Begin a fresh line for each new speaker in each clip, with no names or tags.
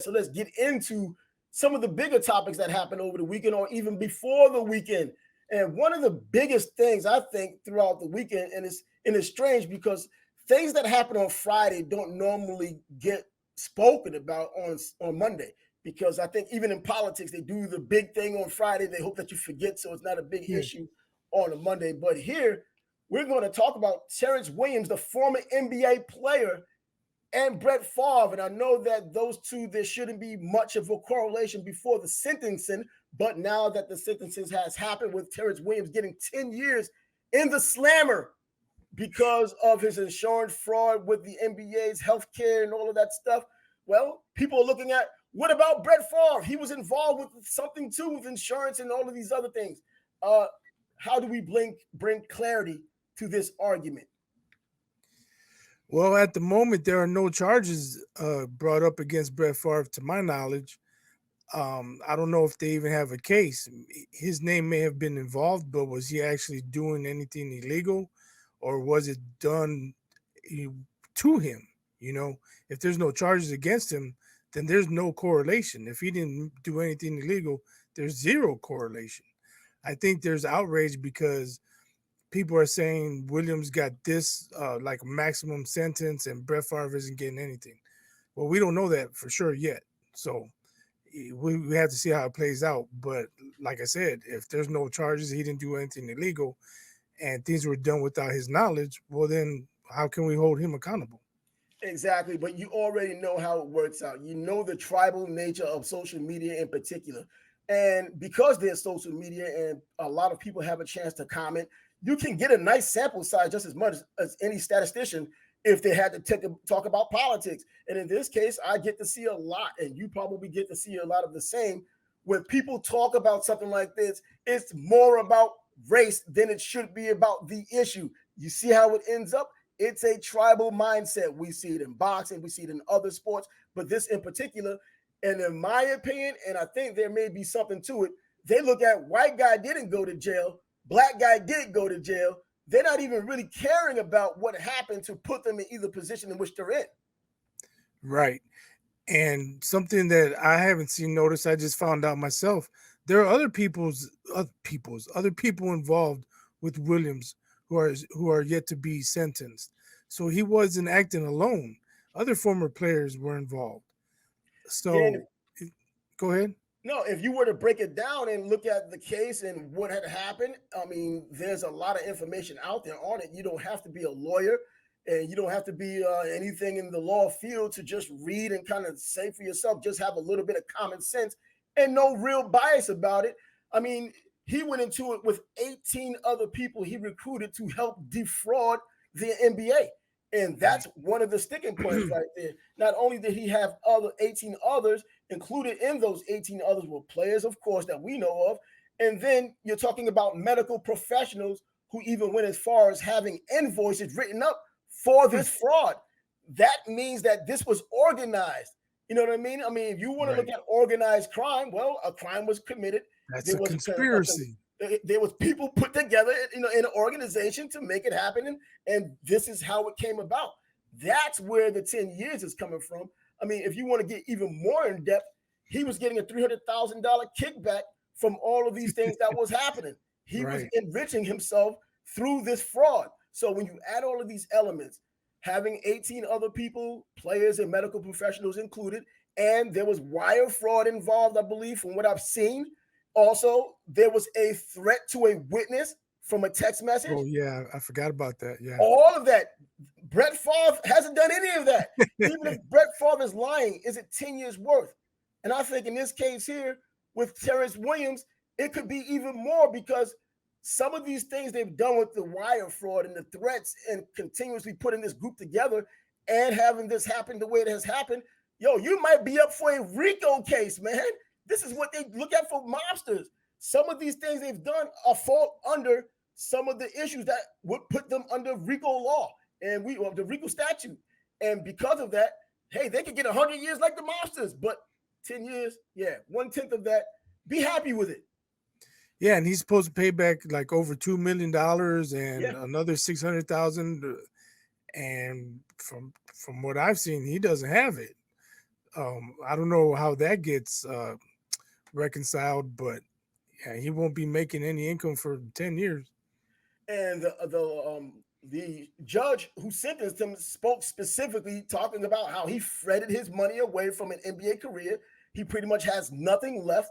So let's get into some of the bigger topics that happened over the weekend or even before the weekend. And one of the biggest things I think throughout the weekend, and it's strange because things that happen on Friday don't normally get spoken about on Monday. Because I think even in politics, they do the big thing on Friday. They hope that you forget, so it's not a big issue on a Monday. But here, we're going to talk about Terrence Williams, the former NBA player, and Brett Favre. And I know that those two, there shouldn't be much of a correlation before the sentencing, but now that the sentencing has happened with Terrence Williams getting 10 years in the slammer because of his insurance fraud with the NBA's healthcare and all of that stuff, well, people are looking at, what about Brett Favre? He was involved with something too, with insurance and all of these other things. How do we bring clarity to this argument?
Well, at the moment, there are no charges brought up against Brett Favre, to my knowledge. I don't know if they even have a case. His name may have been involved, but was he actually doing anything illegal, or was it done to him? If there's no charges against him, then there's no correlation. If he didn't do anything illegal, there's zero correlation. I think there's outrage because people are saying Williams got this like maximum sentence and Brett Favre isn't getting anything. Well, we don't know that for sure yet. So we have to see how it plays out. But like I said, if there's no charges, he didn't do anything illegal, and things were done without his knowledge, well, then how can we hold him accountable?
Exactly. But you already know how it works out. You know the tribal nature of social media in particular. And because there's social media and a lot of people have a chance to comment, you can get a nice sample size just as much as any statistician if they had to talk about politics. And in this case, I get to see a lot, and you probably get to see a lot of the same. When people talk about something like this, it's more about race than it should be about the issue. You see how it ends up? It's a tribal mindset. We see it in boxing, we see it in other sports, but this in particular, and in my opinion, and I think there may be something to it, they look at white guy didn't go to jail, black guy did go to jail. They're not even really caring about what happened to put them in either position in which they're in.
Right. And something that I haven't seen notice, I just found out myself. There are other people involved with Williams who are yet to be sentenced. So he wasn't acting alone. Other former players were involved. So go ahead.
No, if you were to break it down and look at the case and what had happened, I mean, there's a lot of information out there on it. You don't have to be a lawyer, and you don't have to be anything in the law field to just read and kind of say for yourself, just have a little bit of common sense and no real bias about it. I mean, he went into it with 18 other people he recruited to help defraud the NBA. And that's one of the sticking points right there. Not only did he have 18 others, included in those 18 others were players, of course, that we know of. And then you're talking about medical professionals who even went as far as having invoices written up for this fraud. That means that this was organized. You know what I mean? I mean, if you want to look at organized crime, well, a crime was committed.
That's a conspiracy.
There was people put together, in an organization to make it happen, and this is how it came about. That's where the 10 years is coming from. I mean, if you want to get even more in depth, he was getting a $300,000 kickback from all of these things that was happening. He was enriching himself through this fraud. So when you add all of these elements, having 18 other people, players and medical professionals included, and there was wire fraud involved, I believe, from what I've seen. Also, there was a threat to a witness from a text message.
Oh, yeah. I forgot about that. Yeah.
All of that. Brett Favre hasn't done any of that. Even if Brett Favre is lying, is it 10 years worth? And I think in this case here with Terrence Williams, it could be even more because some of these things they've done with the wire fraud and the threats and continuously putting this group together and having this happen the way it has happened, you might be up for a RICO case, man. This is what they look at for mobsters. Some of these things they've done are fall under some of the issues that would put them under RICO law and the RICO statute. And because of that, hey, they could get 100 years like the mobsters, but 10 years, 1/10 of that. Be happy with it.
Yeah, and he's supposed to pay back like over $2 million and another $600,000. And from what I've seen, he doesn't have it. I don't know how that gets reconciled, but yeah, he won't be making any income for 10 years.
And the judge who sentenced him spoke specifically talking about how he fretted his money away from an NBA career. He pretty much has nothing left,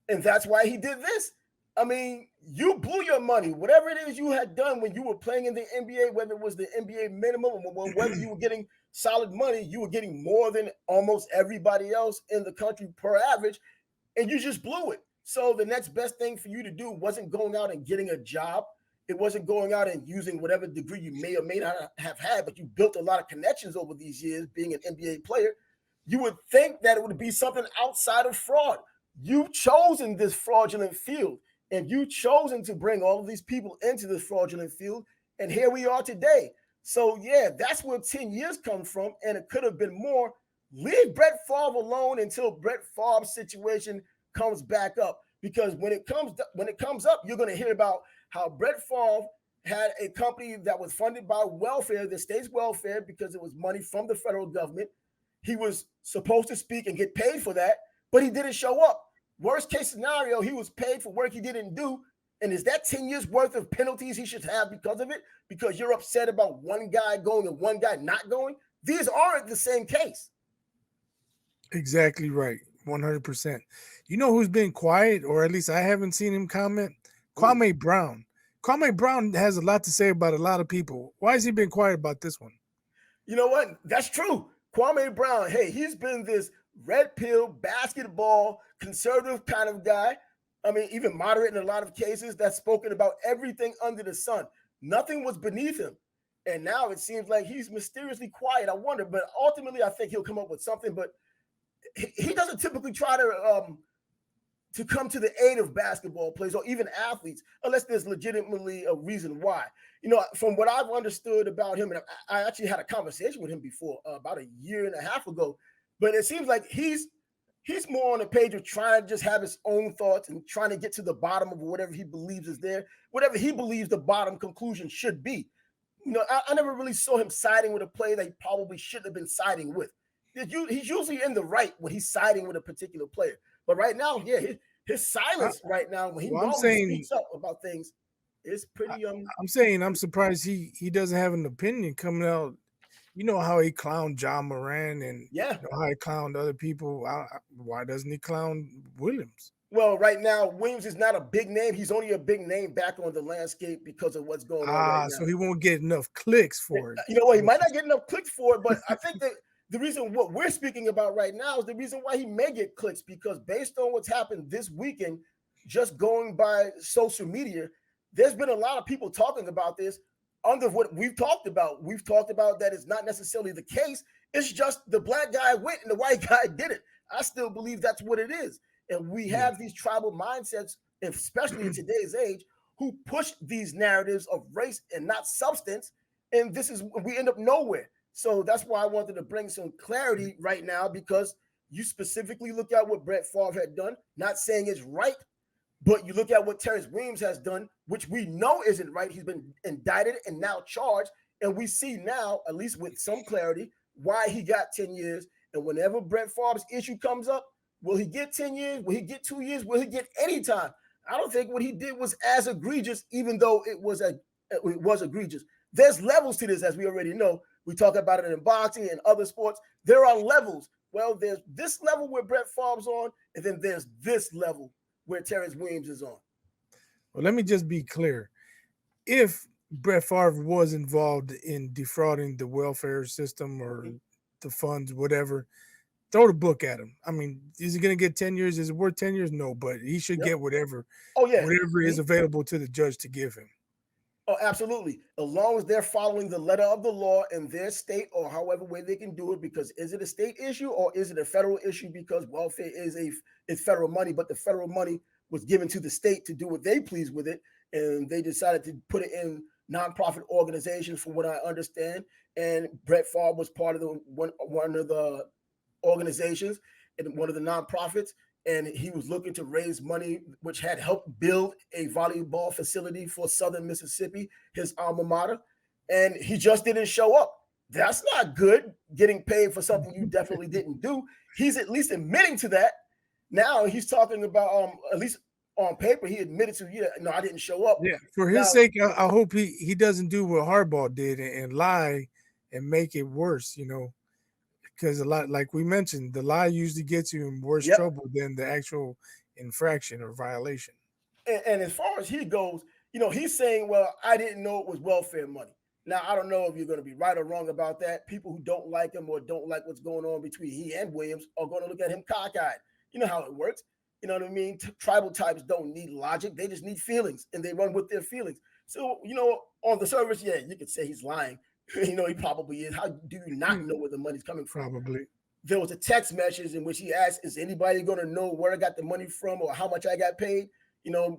and that's why he did this. I mean, you blew your money. Whatever it is you had done when you were playing in the NBA, whether it was the NBA minimum or whether you were getting solid money, you were getting more than almost everybody else in the country per average, and you just blew it. So the next best thing for you to do wasn't going out and getting a job. It wasn't going out and using whatever degree you may or may not have had, but you built a lot of connections over these years being an NBA player. You would think that it would be something outside of fraud. You've chosen this fraudulent field, and you've chosen to bring all of these people into this fraudulent field, and here we are today. So, yeah, that's where 10 years come from, and it could have been more. Leave Brett Favre alone until Brett Favre's situation comes back up, because when it comes up, you're going to hear about how Brett Favre had a company that was funded by welfare, the state's welfare, because it was money from the federal government. He was supposed to speak and get paid for that, but he didn't show up. Worst case scenario, he was paid for work he didn't do. And is that 10 years worth of penalties he should have because of it? Because you're upset about one guy going and one guy not going? These aren't the same case.
Exactly right. 100%. You know who's been quiet, or at least I haven't seen him comment? Kwame Brown. Kwame Brown has a lot to say about a lot of people. Why has he been quiet about this one?
You know what? That's true. Kwame Brown, hey, he's been this red pill, basketball, conservative kind of guy. I mean, even moderate in a lot of cases, that's spoken about everything under the sun. Nothing was beneath him. And now it seems like he's mysteriously quiet. I wonder, but ultimately I think he'll come up with something. But he doesn't typically try to come to the aid of basketball players or even athletes unless there's legitimately a reason why. You know, from what I've understood about him, and I actually had a conversation with him before about a year and a half ago, but it seems like he's more on the page of trying to just have his own thoughts and trying to get to the bottom of whatever he believes is there, whatever he believes the bottom conclusion should be. You know, I never really saw him siding with a player that he probably shouldn't have been siding with. He's usually in the right when he's siding with a particular player. But right now, yeah, his silence right now when he normally speaks up about things is pretty.
I'm surprised he doesn't have an opinion coming out. You know how he clowned John Moran and you know how he clowned other people. Why doesn't he clown Williams?
Well, right now, Williams is not a big name. He's only a big name back on the landscape because of what's going on right now.
So he won't get enough clicks for it.
You know what? He might not get enough clicks for it, but I think that the reason what we're speaking about right now is the reason why he may get clicks, because based on what's happened this weekend, just going by social media, there's been a lot of people talking about this under what we've talked about. We've talked about that it's not necessarily the case. It's just the black guy went and the white guy didn't. I still believe that's what it is. And we have these tribal mindsets, especially in today's age, who push these narratives of race and not substance. And we end up nowhere. So that's why I wanted to bring some clarity right now, because you specifically look at what Brett Favre had done, not saying it's right, but you look at what Terrence Williams has done, which we know isn't right. He's been indicted and now charged. And we see now, at least with some clarity, why he got 10 years. And whenever Brett Favre's issue comes up, will he get 10 years? Will he get 2 years? Will he get any time? I don't think what he did was as egregious, even though it was egregious. There's levels to this, as we already know. We talk about it in boxing and other sports. There are levels. Well, there's this level where Brett Favre's on, and then there's this level where Terrence Williams is on.
Well, let me just be clear. If Brett Favre was involved in defrauding the welfare system or the funds, whatever, throw the book at him. I mean, is he going to get 10 years? Is it worth 10 years? No, but he should get whatever is available to the judge to give him.
Oh, absolutely. As long as they're following the letter of the law in their state or however way they can do it, because is it a state issue or is it a federal issue? Because welfare is federal money, but the federal money was given to the state to do what they please with it. And they decided to put it in nonprofit organizations, from what I understand. And Brett Favre was part of one of the organizations and one of the nonprofits. And he was looking to raise money, which had helped build a volleyball facility for Southern Mississippi, his alma mater. And he just didn't show up. That's not good, getting paid for something you definitely didn't do. He's at least admitting to that. Now he's talking about, at least on paper, he admitted to, yeah, no, I didn't show up.
Yeah, for his sake, I hope he doesn't do what Harbaugh did and lie and make it worse, because a lot, like we mentioned, the lie usually gets you in worse trouble than the actual infraction or violation.
And as far as he goes, he's saying, well, I didn't know it was welfare money. Now, I don't know if you're going to be right or wrong about that. People who don't like him or don't like what's going on between he and Williams are going to look at him cockeyed. You know how it works. You know what I mean? Tribal types don't need logic. They just need feelings, and they run with their feelings. So, on the surface, yeah, you could say he's lying. He probably is. How do you not know where the money's coming from?
Probably.
There was a text message in which he asked, is anybody going to know where I got the money from or how much I got paid?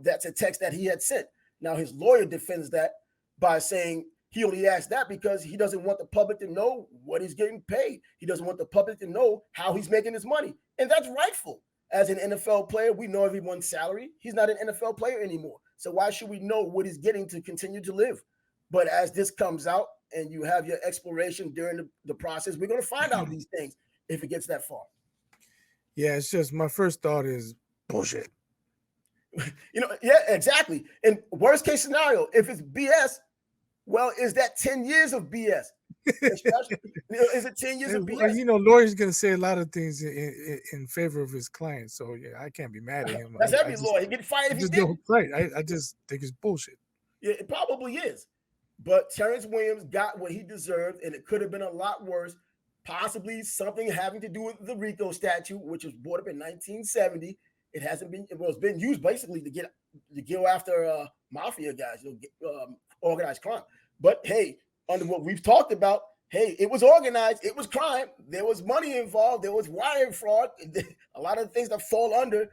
That's a text that he had sent. Now, his lawyer defends that by saying he only asked that because he doesn't want the public to know what he's getting paid. He doesn't want the public to know how he's making his money. And that's rightful. As an NFL player, we know everyone's salary. He's not an NFL player anymore. So why should we know what he's getting to continue to live? But as this comes out and you have your exploration during the process, we're going to find out these things if it gets that far.
Yeah, it's just my first thought is bullshit.
Yeah, exactly. And worst case scenario, if it's BS, well, is that 10 years of BS? Is it 10 years of BS?
Lawyer's going to say a lot of things in favor of his client. So, yeah, I can't be mad at him.
That's every lawyer. He'd get fired if he did.
Right. I just think it's bullshit.
Yeah, it probably is. But Terrence Williams got what he deserved, and it could have been a lot worse. Possibly something having to do with the RICO statute, which was brought up in 1970. It hasn't been. It's been used basically to go after mafia guys, organized crime. But hey, under what we've talked about, hey, it was organized, it was crime, there was money involved, there was wire fraud, a lot of things that fall under,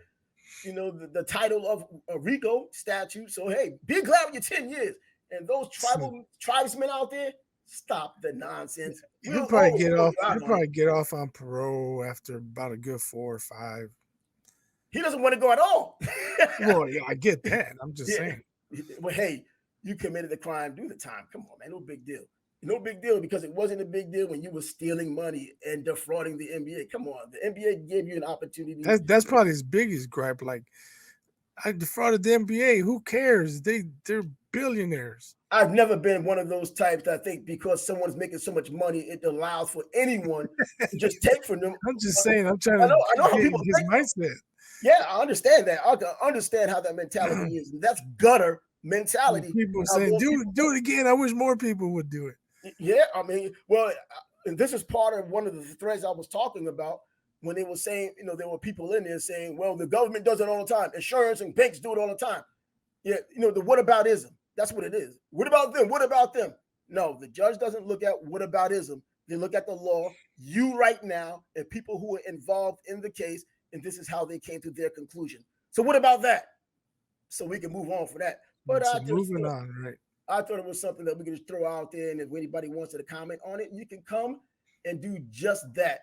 the title of a RICO statute. So hey, be glad with your 10 years. And those tribesmen out there, stop the nonsense.
He'll probably get off. He'll probably get off on parole after about a good 4 or 5.
He doesn't want to go at all.
Well, yeah, I get that. I'm just saying.
Well, hey, you committed a crime, do the time. Come on, man. No big deal. No big deal, because it wasn't a big deal when you were stealing money and defrauding the NBA. Come on. The NBA gave you an opportunity.
That's probably his biggest gripe. Like, I defrauded the NBA. Who cares? They're billionaires.
I've never been one of those types that think because someone's making so much money, it allows for anyone to just take from them.
I'm just saying. I'm trying to
I know how people
his
think.
mindset.
Yeah, I understand that. I understand how that mentality is. That's gutter mentality.
People saying, do it again. I wish more people would do it.
Yeah, I mean, well, and this is part of one of the threads I was talking about when they were saying, there were people in there saying, well, the government does it all the time. Insurance and banks do it all the time. Yeah, the whataboutism. That's what it is. What about them? What about them? No, the judge doesn't look at whataboutism. They look at the law, you right now, and people who are involved in the case, and this is how they came to their conclusion. So what about that? So we can move on for that. But
moving on, right?
I thought it was something that we could just throw out there, and if anybody wants to comment on it, you can come and do just that.